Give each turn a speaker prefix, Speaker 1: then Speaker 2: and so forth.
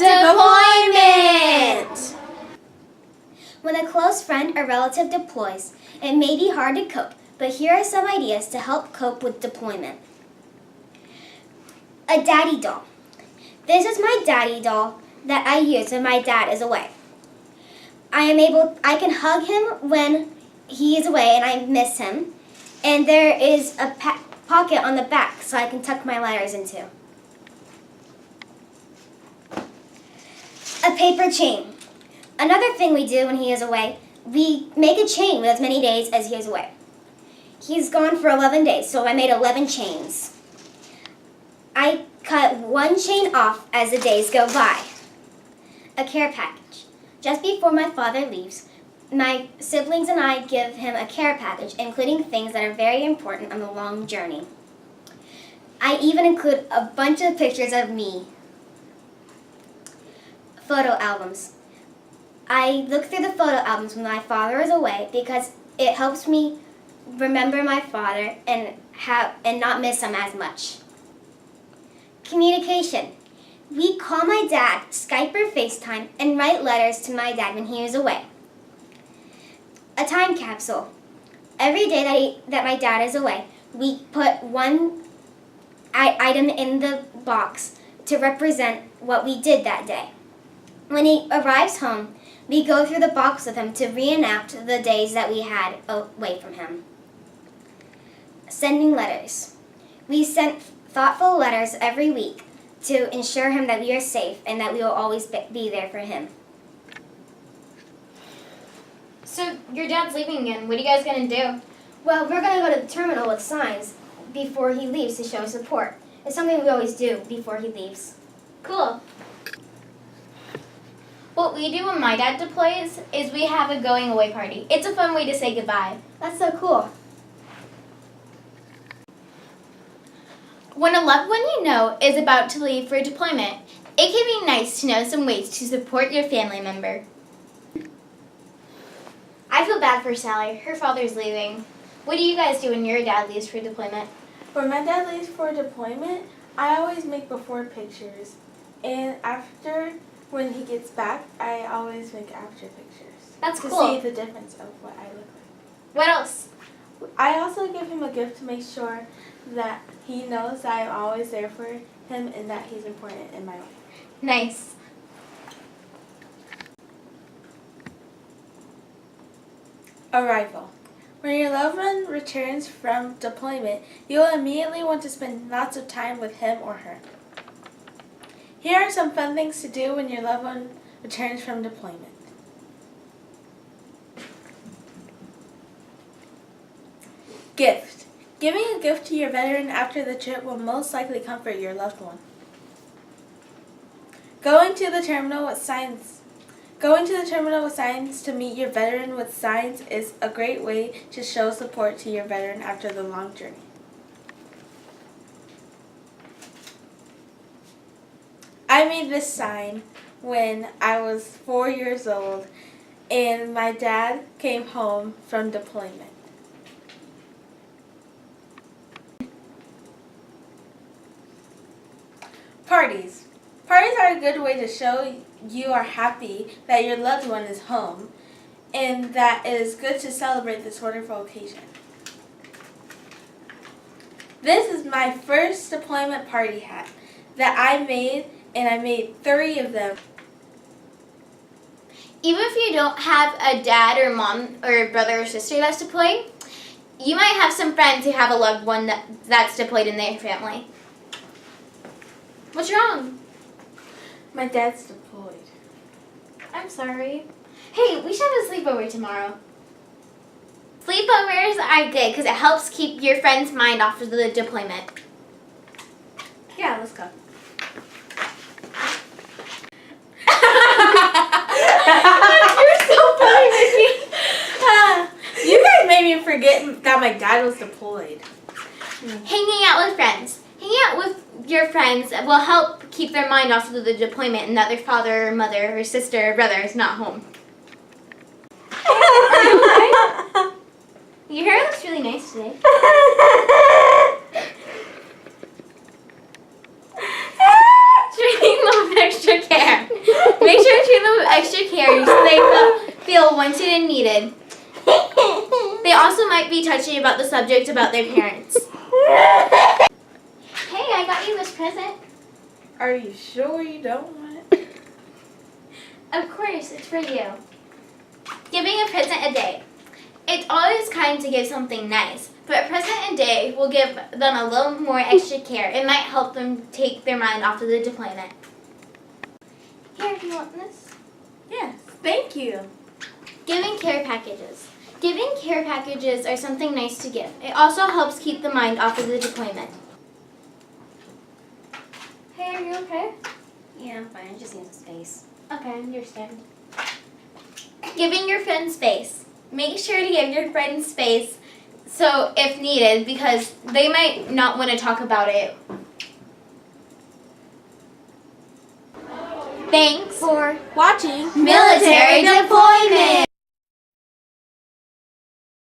Speaker 1: Deployment!
Speaker 2: When a close friend or relative deploys, it may be hard to cope, but here are some ideas to help cope with deployment. A daddy doll. This is my daddy doll that I use when my dad is away. I can hug him when he is away and I miss him, and there is a pocket on the back so I can tuck my letters into. A paper chain. Another thing we do when he is away, we make a chain with as many days as he is away. He's gone for 11 days, so I made 11 chains. I cut one chain off as the days go by. A care package. Just before my father leaves, my siblings and I give him a care package, including things that are very important on the long journey. I even include a bunch of pictures of me. Photo albums. I look through the photo albums when my father is away because it helps me remember my father and not miss him as much. Communication. We call my dad, Skype or FaceTime, and write letters to my dad when he is away. A time capsule. Every day that my dad is away, we put one item in the box to represent what we did that day. When he arrives home, we go through the box with him to reenact the days that we had away from him. Sending letters. We send thoughtful letters every week to ensure him that we are safe and that we will always be there for him.
Speaker 1: So your dad's leaving again. What are you guys going to do?
Speaker 2: Well, we're going to go to the terminal with signs before he leaves to show support. It's something we always do before he leaves.
Speaker 1: Cool. What we do when my dad deploys is we have a going away party. It's a fun way to say goodbye.
Speaker 2: That's so cool.
Speaker 1: When a loved one you know is about to leave for deployment, it can be nice to know some ways to support your family member. I feel bad for Sally. Her father's leaving. What do you guys do when your dad leaves for deployment?
Speaker 3: When my dad leaves for deployment, I always make before pictures. And after, when he gets back, I always make after pictures.
Speaker 1: That's
Speaker 3: cool.
Speaker 1: cool.
Speaker 3: To see the difference of what I look like.
Speaker 1: What else?
Speaker 3: I also give him a gift to make sure that he knows that I'm always there for him and that he's important in my life.
Speaker 1: Nice.
Speaker 3: Arrival. When your loved one returns from deployment, you will immediately want to spend lots of time with him or her. Here are some fun things to do when your loved one returns from deployment. Gift. Giving a gift to your veteran after the trip will most likely comfort your loved one. Going to the terminal with signs to meet your veteran with signs is a great way to show support to your veteran after the long journey. I made this sign when I was 4 years old and my dad came home from deployment. Parties. Parties are a good way to show you are happy that your loved one is home and that it is good to celebrate this wonderful occasion. This is my first deployment party hat that I made, and I made 3 of them.
Speaker 1: Even if you don't have a dad or mom or brother or sister that's deployed, you might have some friends who have a loved one that's deployed in their family. What's wrong?
Speaker 3: My dad's deployed.
Speaker 1: I'm sorry. Hey, we should have a sleepover tomorrow. Sleepovers are good because it helps keep your friend's mind off of the deployment.
Speaker 3: Yeah, let's go.
Speaker 1: You're so funny, Mickey.
Speaker 3: You guys made me forget that my dad was deployed.
Speaker 1: Hanging out with friends. Hanging out with your friends will help keep their mind off of the deployment and that their father, or mother, or sister, or brother is not home. Are you okay? Your hair looks really nice today. Should we need a little extra care? extra care so they feel wanted and needed. They also might be touchy about the subject about their parents. Hey, I got you this present.
Speaker 3: Are you sure you don't want it?
Speaker 1: Of course, it's for you. Giving a present a day. It's always kind to give something nice, but a present a day will give them a little more extra care. It might help them take their mind off of the deployment. Here, do you want this?
Speaker 3: Yes, thank you.
Speaker 1: Giving care packages. Giving care packages are something nice to give. It also helps keep the mind off of the deployment. Hey, are you okay?
Speaker 2: Yeah, I'm fine. I just need some space.
Speaker 1: Okay, I understand. Giving your friend space. Make sure to give your friend space so if needed because they might not want to talk about it. Thanks for
Speaker 3: Watching
Speaker 1: Military